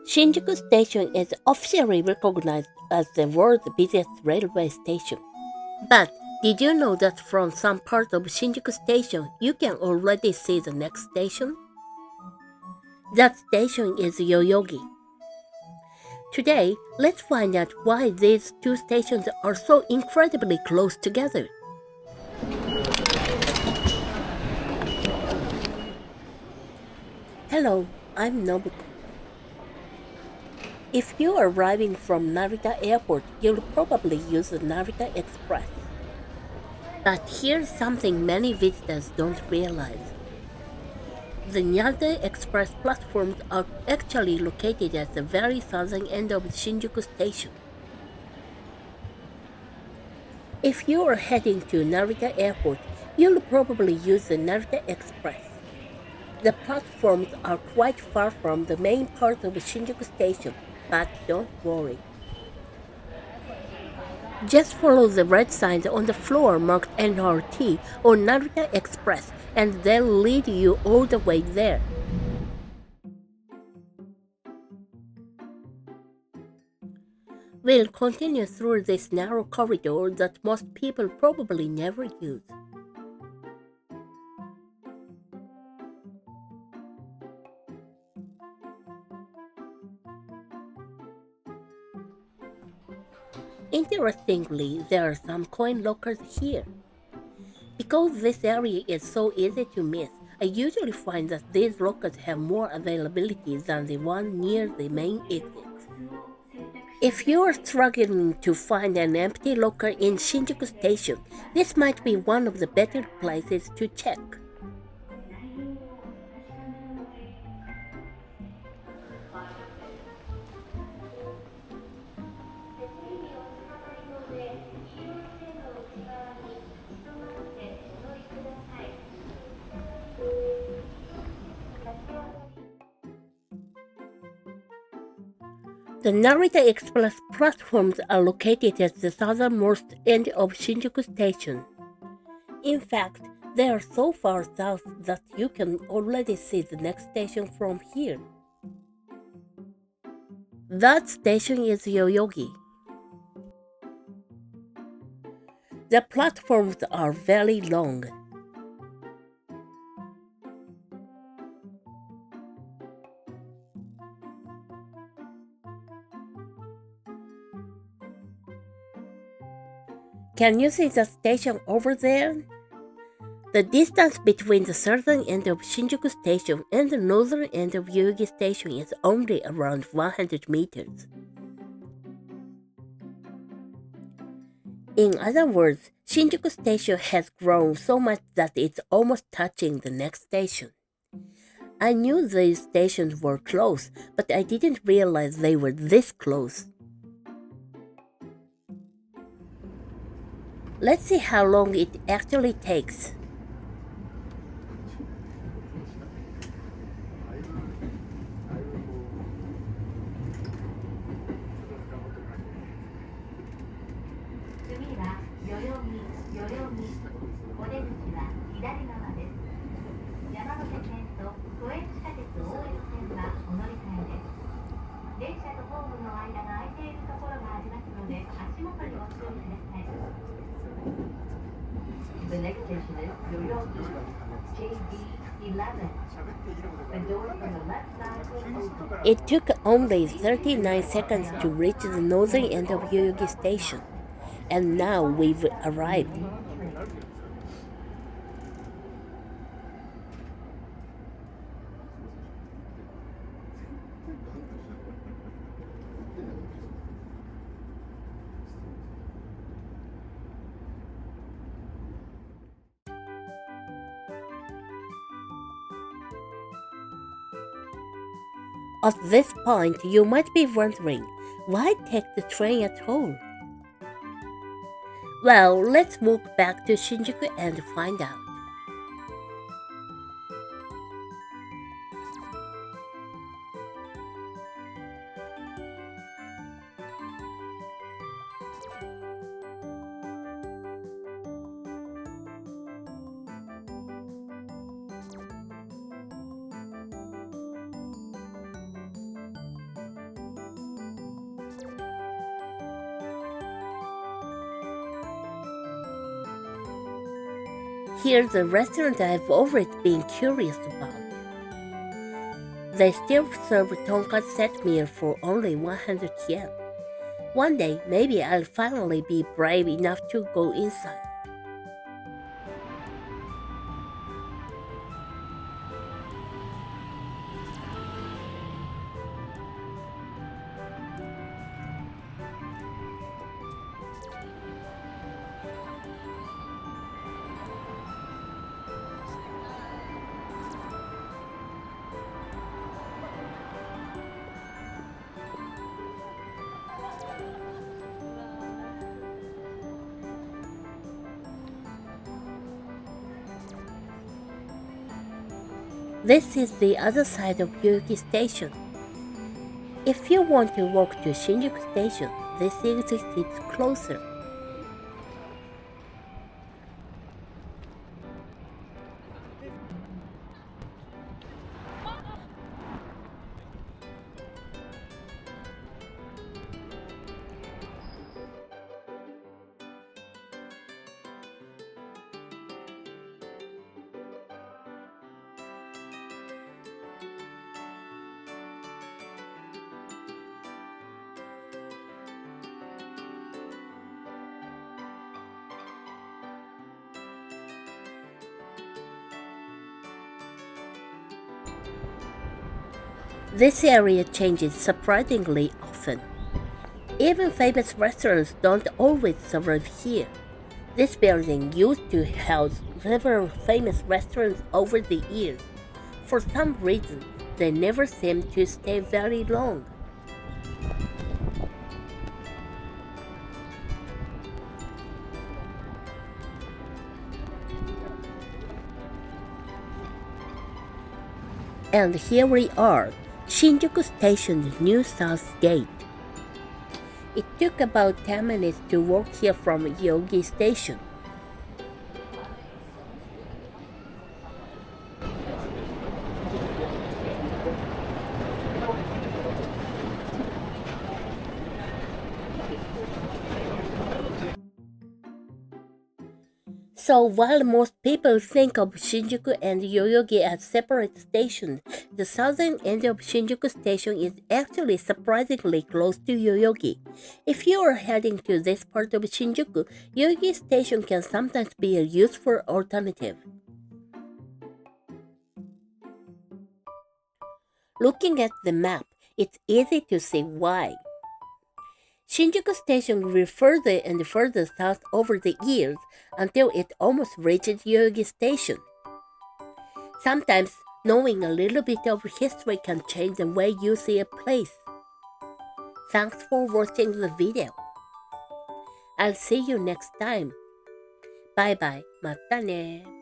Shinjuku Station is officially recognized as the world's busiest railway station. But did you know that from some parts of Shinjuku Station you can already see the next station? That station is Yoyogi. Today, let's find out why these two stations are so incredibly close together. Hello, I'm Nobuko. If you are arriving from Narita Airport, you'll probably use the Narita Express. But here's something many visitors don't realize. The Narita Express platforms are actually located at the very southern end of Shinjuku Station. If you are heading to Narita Airport, you'll probably use the Narita Express. The platforms are quite far from the main part of Shinjuku Station, but don't worry. Just follow the red signs on the floor marked NRT or Narita Express and they'll lead you all the way there. We'll continue through this narrow corridor that most people probably never use. Interestingly, there are some coin lockers here. Because this area is so easy to miss, I usually find that these lockers have more availability than the one near the main exit. If you are struggling to find an empty locker in Shinjuku Station, this might be one of the better places to check. The Narita Express platforms are located at the southernmost end of Shinjuku Station. In fact, they are so far south that you can already see the next station from here. That station is Yoyogi. The platforms are very long. Can you see the station over there? The distance between the southern end of Shinjuku Station and the northern end of Yoyogi Station is only around 100 meters. In other words, Shinjuku Station has grown so much that it's almost touching the next station. I knew these stations were close, but I didn't realize they were this close. Let's see how long it actually takes. The next station is Yoyogi, JB11. The door on the left side will open. It took only 39 seconds to reach the northern end of Yoyogi Station, and now we've arrived. At this point, you might be wondering, why take the train at all? Well, let's walk back to Shinjuku and find out. Here's a restaurant I've always been curious about. They still serve tonkatsu set meal for only 100 yen. One day, maybe I'll finally be brave enough to go inside. This is the other side of Yoyogi Station. If you want to walk to Shinjuku Station, this exit is closer. This area changes surprisingly often. Even famous restaurants don't always survive here. This building used to house several famous restaurants over the years. For some reason, they never seem to stay very long. And here we are, Shinjuku Station's new south gate. It took about 10 minutes to walk here from Yoyogi Station. So while most people think of Shinjuku and Yoyogi as separate stations, the southern end of Shinjuku Station is actually surprisingly close to Yoyogi. If you are heading to this part of Shinjuku, Yoyogi Station can sometimes be a useful alternative. Looking at the map, it's easy to see why. Shinjuku Station grew further and further south over the years until it almost reaches Yoyogi Station. Sometimes knowing a little bit of history can change the way you see a place. Thanks for watching the video. I'll see you next time. Bye bye. またね。